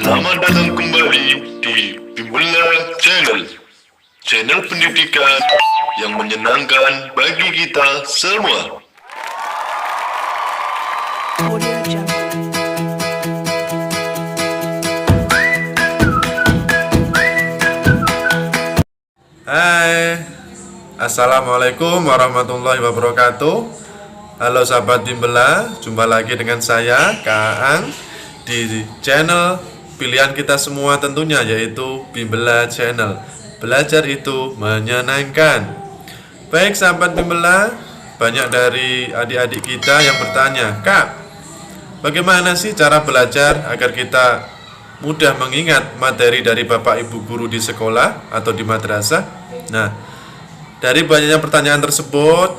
Selamat datang kembali di Bimbela Channel, channel pendidikan yang menyenangkan bagi kita semua. Audio Jungle. Hai, Assalamualaikum warahmatullahi wabarakatuh. Halo sahabat Bimbela, jumpa lagi dengan saya Kak Aang di channel pilihan kita semua tentunya, yaitu Bimbela Channel. Belajar itu menyenangkan. Baik sahabat Bimbela, banyak dari adik-adik kita yang bertanya, Kak, bagaimana sih cara belajar agar kita mudah mengingat materi dari Bapak Ibu guru di sekolah atau di madrasah? Nah, dari banyaknya pertanyaan tersebut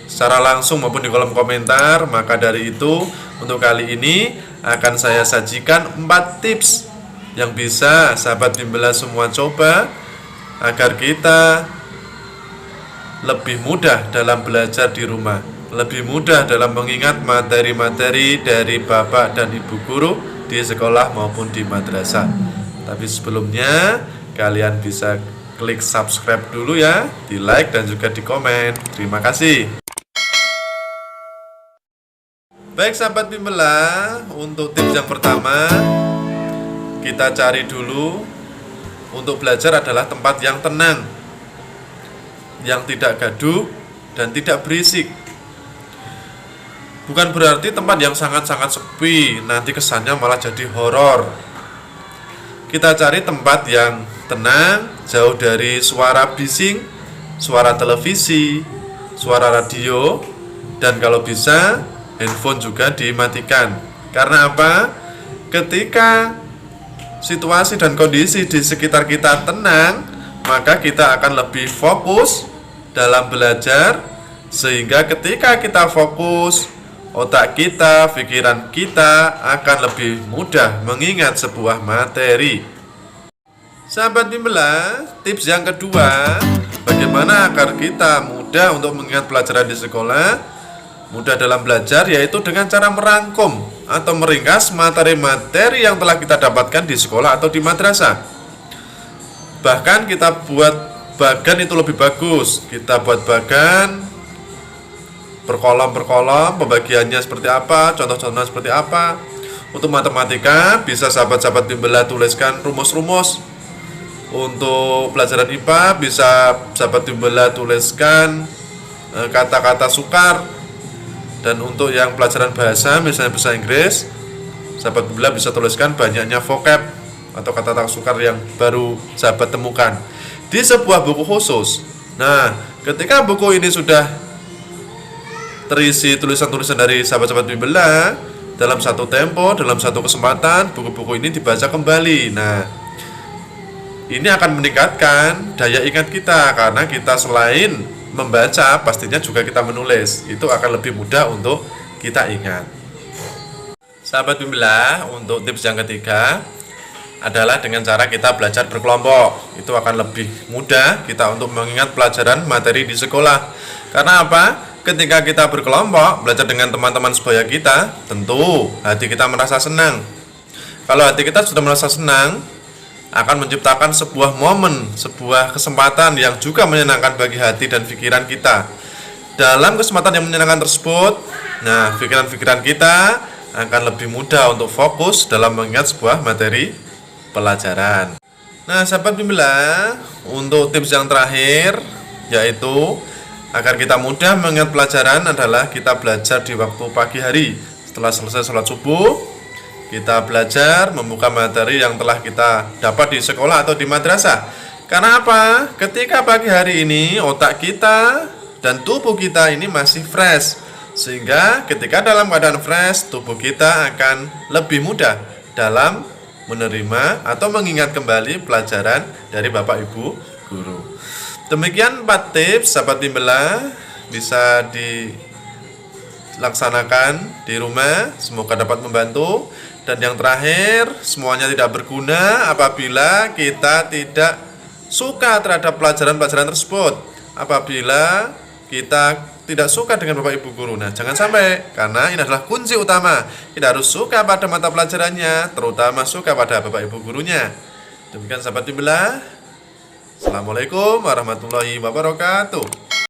secara langsung maupun di kolom komentar, maka dari itu untuk kali ini akan saya sajikan 4 tips yang bisa sahabat Bimbela semua coba agar kita lebih mudah dalam belajar di rumah, lebih mudah dalam mengingat materi-materi dari Bapak dan Ibu guru di sekolah maupun di madrasah. Tapi sebelumnya kalian bisa klik subscribe dulu ya, di like dan juga di komen. Terima kasih. Baik sahabat Bimbela, untuk tips yang pertama, kita cari dulu untuk belajar adalah tempat yang tenang, yang tidak gaduh dan tidak berisik. Bukan berarti tempat yang sangat-sangat sepi, nanti kesannya malah jadi horor. Kita cari tempat yang tenang, jauh dari suara bising, suara televisi, suara radio, dan kalau bisa handphone juga dimatikan. Karena apa? Ketika situasi dan kondisi di sekitar kita tenang, maka kita akan lebih fokus dalam belajar, sehingga ketika kita fokus, otak kita, pikiran kita akan lebih mudah mengingat sebuah materi. Sahabat Bimbela, tips yang kedua, bagaimana agar kita mudah untuk mengingat pelajaran di sekolah, mudah dalam belajar, yaitu dengan cara merangkum atau meringkas materi-materi yang telah kita dapatkan di sekolah atau di madrasah. Bahkan kita buat bagan itu lebih bagus. Kita buat bagan berkolom-berkolom, pembagiannya seperti apa, contoh-contohnya seperti apa. Untuk matematika bisa sahabat-sahabat Bimbela tuliskan rumus-rumus. Untuk pelajaran IPA bisa sahabat Bimbela tuliskan kata-kata sukar. Dan untuk yang pelajaran bahasa, misalnya bahasa Inggris, sahabat Bimbela bisa tuliskan banyaknya vocab atau kata-kata sukar yang baru sahabat temukan di sebuah buku khusus. Nah, ketika buku ini sudah terisi tulisan-tulisan dari sahabat-sahabat Bimbela, dalam satu tempo, dalam satu kesempatan, buku-buku ini dibaca kembali. Nah, ini akan meningkatkan daya ingat kita, karena kita selain membaca, pastinya juga kita menulis. Itu akan lebih mudah untuk kita ingat. Sahabat Bimbela, untuk tips yang ketiga adalah dengan cara kita belajar berkelompok. Itu akan lebih mudah kita untuk mengingat pelajaran materi di sekolah. Karena apa? Ketika kita berkelompok, belajar dengan teman-teman sebaya kita, tentu hati kita merasa senang. Kalau hati kita sudah merasa senang, akan menciptakan sebuah momen, sebuah kesempatan yang juga menyenangkan bagi hati dan pikiran kita. Dalam kesempatan yang menyenangkan tersebut, nah, pikiran-pikiran kita akan lebih mudah untuk fokus dalam mengingat sebuah materi pelajaran. Nah, sahabat Bimbela, untuk tips yang terakhir, yaitu agar kita mudah mengingat pelajaran adalah kita belajar di waktu pagi hari. Setelah selesai sholat subuh, kita belajar membuka materi yang telah kita dapat di sekolah atau di madrasah. Karena apa? Ketika pagi hari ini otak kita dan tubuh kita ini masih fresh, sehingga ketika dalam keadaan fresh, tubuh kita akan lebih mudah dalam menerima atau mengingat kembali pelajaran dari Bapak Ibu guru. Demikian 4 tips sahabat Bimbela, bisa dilaksanakan di rumah, semoga dapat membantu. Dan yang terakhir, semuanya tidak berguna apabila kita tidak suka terhadap pelajaran-pelajaran tersebut. Apabila kita tidak suka dengan Bapak Ibu guru. Nah, jangan sampai, karena ini adalah kunci utama. Kita harus suka pada mata pelajarannya, terutama suka pada Bapak Ibu gurunya. Demikian sahabat bimbel. Assalamualaikum warahmatullahi wabarakatuh.